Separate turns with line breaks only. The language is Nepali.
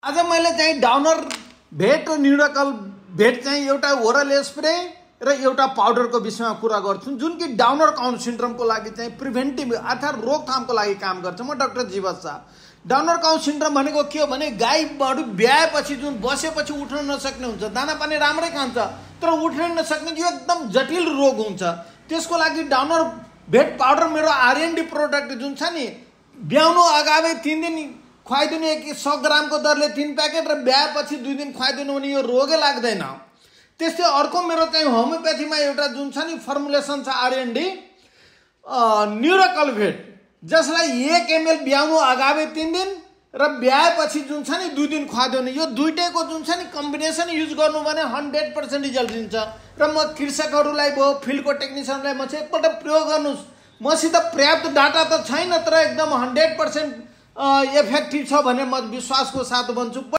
आज मैले चाहिँ डाउनर भेट र न्युरोकल भेट चाहिँ एउटा ओरल स्प्रे र एउटा पाउडरको विषयमा कुरा गर्छु जुन कि डाउनर काउन्ट सिन्ड्रोमको लागि चाहिँ प्रिभेन्टिभ अर्थात् रोकथामको लागि काम गर्छ। म डाक्टर जीवत शाह। डाउनर काउन्ट सिन्ड्रोम भनेको के हो भने गाईहरू ब्याएपछि जुन बसेपछि उठ्न नसक्ने हुन्छ, दाना पानी राम्रै खान्छ तर उठ्न नसक्ने यो एकदम जटिल रोग हुन्छ। त्यसको लागि डाउनर भेट पाउडर मेरो R&D प्रोडक्ट जुन छ नि, ब्याउनु अगावै 3 दिन खुवाइदिनु 100 ग्रामको दरले 3 प्याकेट र ब्याएपछि 2 दिन खुवाइदिनु भने यो रोगै लाग्दैन। त्यस्तै अर्को मेरो चाहिँ होमियोप्याथीमा एउटा जुन छ नि फर्मुलेसन छ R&D न्युरोकल भेट, जसलाई 1 ml ब्याउनु अगावै 3 दिन र ब्याएपछि जुन छ नि 2 दिन खुवाइदिनु। यो दुईटैको जुन छ नि कम्बिनेसन युज गर्नु भने 100% रिजल्ट दिन्छ। र म कृषकहरूलाई भयो फिल्डको टेक्निसियनलाई म चाहिँ एकपल्ट प्रयोग गर्नुहोस्। मसित पर्याप्त डाटा त छैन तर एकदम 100% इफेक्टिभ छ भने म विश्वासको साथ भन्छु।